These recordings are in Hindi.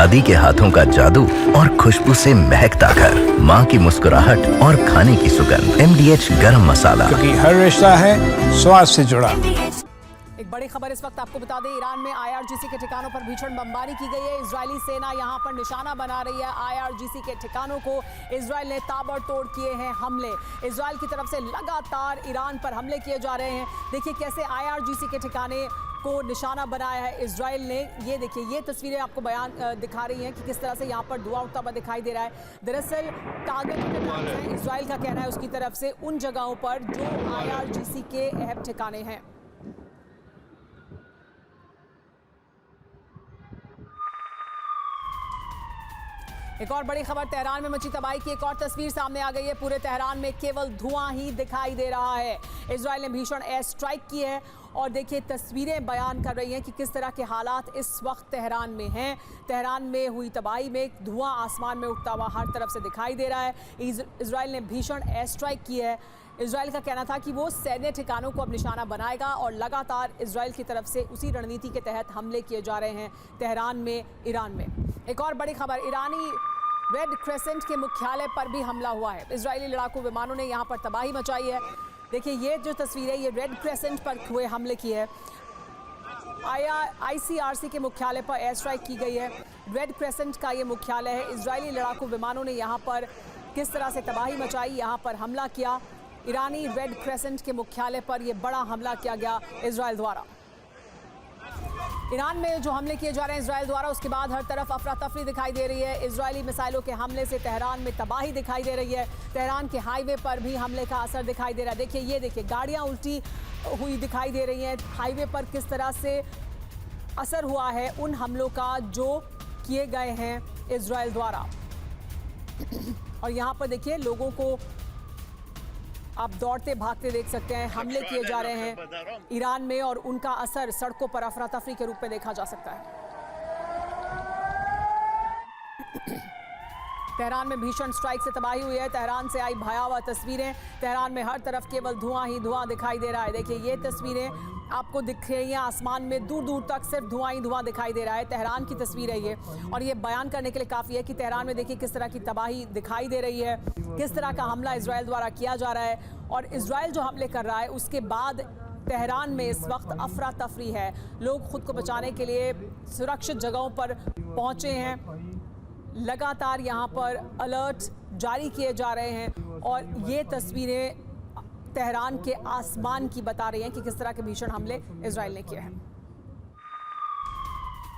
दादी के हाथों का जादू और खुशबू से महकता घर, माँ की मुस्कुराहट और खाने की सुगंध। MDH गरम मसाला, क्योंकि हर रिश्ता है स्वाद से जुड़ा। एक बड़ी खबर इस वक्त आपको बता दें, ईरान में IRGC के ठिकानों पर भीषण बमबारी की गई है। इजरायली सेना यहां पर निशाना बना रही है। IRGC के ठिकानों को इजरायल ने ताबड़तोड़ किए हैं हमले। इजरायल की तरफ से लगातार ईरान पर हमले किए जा रहे हैं। देखिए कैसे IRGC के ठिकाने को निशाना बनाया है इजरायल ने। ये देखिए, ये तस्वीरें आपको बयान दिखा रही हैं कि किस तरह से यहाँ पर धुआं उठता हुआ दिखाई दे रहा है। दरअसल टारगेट है, इजरायल का कहना है उसकी तरफ से उन जगहों पर जो IRGC के अहम ठिकाने हैं। एक और बड़ी खबर, तेहरान में मची तबाही की एक और तस्वीर सामने आ गई है। पूरे तेहरान में केवल धुआं ही दिखाई दे रहा है। इजरायल ने भीषण एयर स्ट्राइक की है और देखिए तस्वीरें बयान कर रही हैं कि किस तरह के हालात इस वक्त तेहरान में हैं। तेहरान में हुई तबाही में धुआं आसमान में उठता हुआ हर तरफ से दिखाई दे रहा है। इजरायल ने भीषण एयर स्ट्राइक की है। इजरायल का कहना था कि वो सैन्य ठिकानों को अब निशाना बनाएगा और लगातार इजरायल की तरफ से उसी रणनीति के तहत हमले किए जा रहे हैं तेहरान में, ईरान में। एक और बड़ी खबर, ईरानी रेड क्रेसेंट के मुख्यालय पर भी हमला हुआ है। इजरायली लड़ाकू विमानों ने यहां पर तबाही मचाई है। देखिए ये जो तस्वीर है, ये रेड क्रेसेंट पर हुए हमले की है। ICRC के मुख्यालय पर एयर स्ट्राइक की गई है। रेड क्रेसेंट का ये मुख्यालय है। इजरायली लड़ाकू विमानों ने यहाँ पर किस तरह से तबाही मचाई, यहाँ पर हमला किया। ईरानी रेड क्रेसेंट के मुख्यालय पर यह बड़ा हमला किया गया इजरायल द्वारा। ईरान में जो हमले किए जा रहे हैं इजरायल द्वारा, उसके बाद हर तरफ अफरा तफरी दिखाई दे रही है। इजरायली मिसाइलों के हमले से तेहरान में तबाही दिखाई दे रही है। तेहरान के हाईवे पर भी हमले का असर दिखाई दे रहा है। देखिए ये देखिए, गाड़ियां उल्टी हुई दिखाई दे रही हैं। हाईवे पर किस तरह से असर हुआ है उन हमलों का जो किए गए हैं इजरायल द्वारा। और यहाँ पर देखिए लोगों को आप दौड़ते भागते देख सकते हैं। हमले किए जा रहे हैं ईरान में और उनका असर सड़कों पर अफरा तफरी के रूप में देखा जा सकता है। तेहरान में भीषण स्ट्राइक से तबाही हुई है। तेहरान से आई भयावह तस्वीरें। तेहरान में हर तरफ केवल धुआं ही धुआं दिखाई दे रहा है। देखिए ये तस्वीरें आपको दिख रही हैं, आसमान में दूर दूर तक सिर्फ धुआं ही धुआं दिखाई दे रहा है। तेहरान की तस्वीर है ये, और ये बयान करने के लिए काफ़ी है कि तेहरान में देखिए किस तरह की तबाही दिखाई दे रही है, किस तरह का हमला इजरायल द्वारा किया जा रहा है। और इजरायल जो हमले कर रहा है उसके बाद तेहरान में इस वक्त अफरा तफरी है। लोग खुद को बचाने के लिए सुरक्षित जगहों पर पहुंचे हैं। लगातार यहाँ पर अलर्ट जारी किए जा रहे हैं और ये तस्वीरें तेहरान के आसमान की बता रही हैं कि किस तरह के भीषण हमले इजरायल ने किए हैं।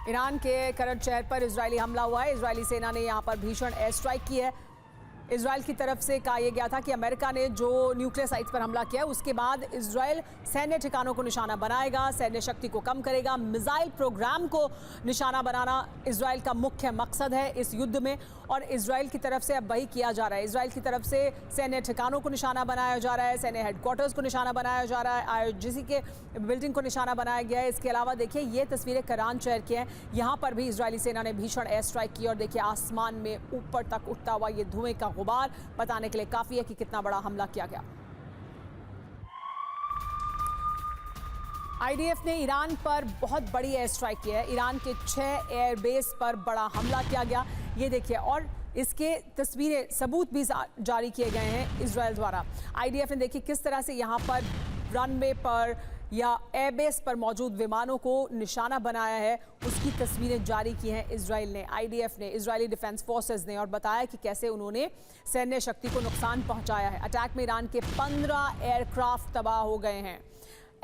ईरान के करज शहर पर इजरायली हमला हुआ है। इजरायली सेना ने यहाँ पर भीषण एयर स्ट्राइक की है। इजरायल की तरफ से कहा यह गया था कि अमेरिका ने जो न्यूक्लियर साइट्स पर हमला किया उसके बाद इजरायल सैन्य ठिकानों को निशाना बनाएगा, सैन्य शक्ति को कम करेगा। मिसाइल प्रोग्राम को निशाना बनाना इजरायल का मुख्य मकसद है इस युद्ध में, और इजरायल की तरफ से अब वही किया जा रहा है। इजरायल की तरफ से सैन्य ठिकानों को निशाना बनाया जा रहा है, सैन्य हेडक्वार्टर्स को निशाना बनाया जा रहा है, IRGC के बिल्डिंग को निशाना बनाया गया है। इसके अलावा देखिए ये तस्वीरें करान शहर की हैं। यहाँ पर भी इजरायली सेना ने भीषण एयर स्ट्राइक की और देखिए आसमान में ऊपर तक उठता हुआ ये धुएं का गुबार बताने के लिए काफी है कि कितना बड़ा हमला किया गया। IDF ने ईरान पर बहुत बड़ी एयर स्ट्राइक की है। ईरान के 6 एयरबेस पर बड़ा हमला किया गया, ये देखिए, और इसके तस्वीरें सबूत भी जारी किए गए हैं इजरायल द्वारा। IDF ने देखिए किस तरह से यहाँ पर रनवे पर या एयरबेस पर मौजूद विमानों को निशाना बनाया है, उसकी तस्वीरें जारी की हैं इजरायल ने, IDF ने, इजरायली डिफेंस फोर्सेस ने, और बताया कि कैसे उन्होंने सैन्य शक्ति को नुकसान पहुंचाया है। अटैक में ईरान के 15 एयरक्राफ्ट तबाह हो गए हैं।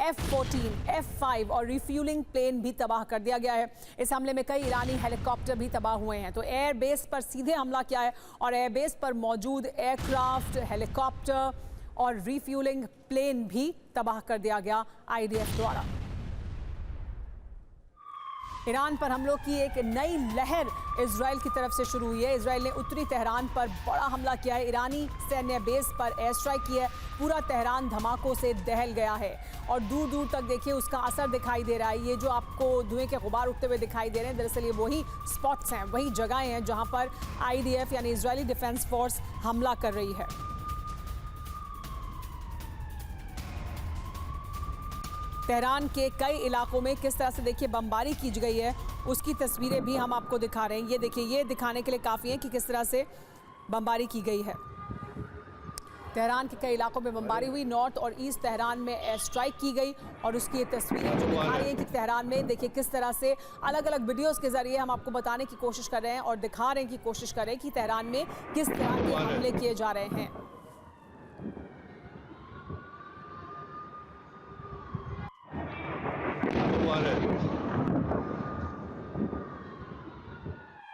F-14, F-5 और रिफ्यूलिंग प्लेन भी तबाह कर दिया गया है। इस हमले में कई ईरानी हेलीकॉप्टर भी तबाह हुए हैं। तो एयरबेस पर सीधे हमला किया है और एयरबेस पर मौजूद एयरक्राफ्ट, हेलीकॉप्टर और रिफ्यूलिंग प्लेन भी तबाह कर दिया गया IDF द्वारा। ईरान पर हमलों की एक नई लहर इजरायल की तरफ से शुरू हुई है। इजरायल ने उत्तरी तेहरान पर बड़ा हमला किया है। ईरानी सैन्य बेस पर एयर स्ट्राइक की है। पूरा तेहरान धमाकों से दहल गया है और दूर दूर तक देखिए उसका असर दिखाई दे रहा है। ये जो आपको धुएं के गुबार उठते हुए दिखाई दे रहे हैं, दरअसल ये वही स्पॉट्स हैं, वही जगहें हैं जहां पर IDF यानी इजरायली डिफेंस फोर्स हमला कर रही है। तेहरान के कई इलाकों में किस तरह से देखिए बमबारी की गई है, उसकी तस्वीरें भी हम आपको दिखा रहे हैं। ये देखिए, ये दिखाने के लिए काफ़ी है कि किस तरह से बमबारी की गई है। तेहरान के कई इलाकों में बमबारी हुई। नॉर्थ और ईस्ट तेहरान में एयर स्ट्राइक की गई और उसकी ये तस्वीरें जो दिखा रही हैं कि तेहरान में देखिए किस तरह से अलग अलग वीडियोस के जरिए हम आपको बताने की कोशिश कर रहे हैं और दिखा रहे हैं कि कोशिश कर रहे हैं कि तेहरान में किस तरह के हमले किए जा रहे हैं।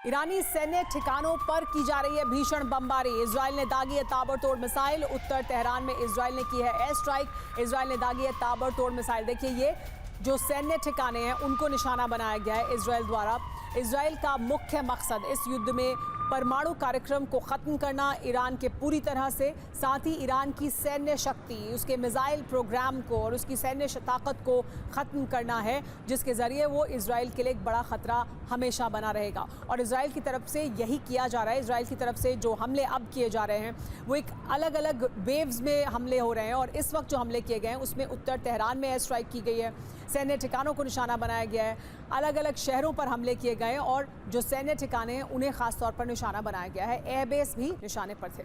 ईरानी सैन्य ठिकानों पर की जा रही है भीषण बमबारी। इजराइल ने दागी है ताबड़तोड़ मिसाइल। उत्तर तेहरान में इजराइल ने की है एयर स्ट्राइक। इजराइल ने दागी है ताबड़तोड़ मिसाइल। देखिए, ये जो सैन्य ठिकाने हैं उनको निशाना बनाया गया है इजराइल द्वारा। इजराइल का मुख्य मकसद इस युद्ध में परमाणु कार्यक्रम को ख़त्म करना, ईरान के पूरी तरह से, साथ ही ईरान की सैन्य शक्ति, उसके मिसाइल प्रोग्राम को और उसकी सैन्य ताकत को ख़त्म करना है, जिसके ज़रिए वो इजराइल के लिए एक बड़ा ख़तरा हमेशा बना रहेगा। और इजराइल की तरफ से यही किया जा रहा है। इजराइल की तरफ से जो हमले अब किए जा रहे हैं वो एक अलग अलग वेव्स में हमले हो रहे हैं और इस वक्त जो हमले किए गए हैं उसमें उत्तर तेहरान में एयर स्ट्राइक की गई है, सैन्य ठिकानों को निशाना बनाया गया है, अलग अलग शहरों पर हमले किए गए और जो सैन्य ठिकाने हैं उन्हें खास तौर पर निशाना बनाया गया है। एयरबेस भी निशाने पर थे।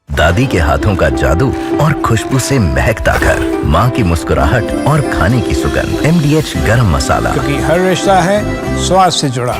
दादी के हाथों का जादू और खुशबू से महकता घर, माँ की मुस्कुराहट और खाने की सुगंध, MDH गरम मसाला। क्योंकि हर रिश्ता है स्वाद से जुड़ा।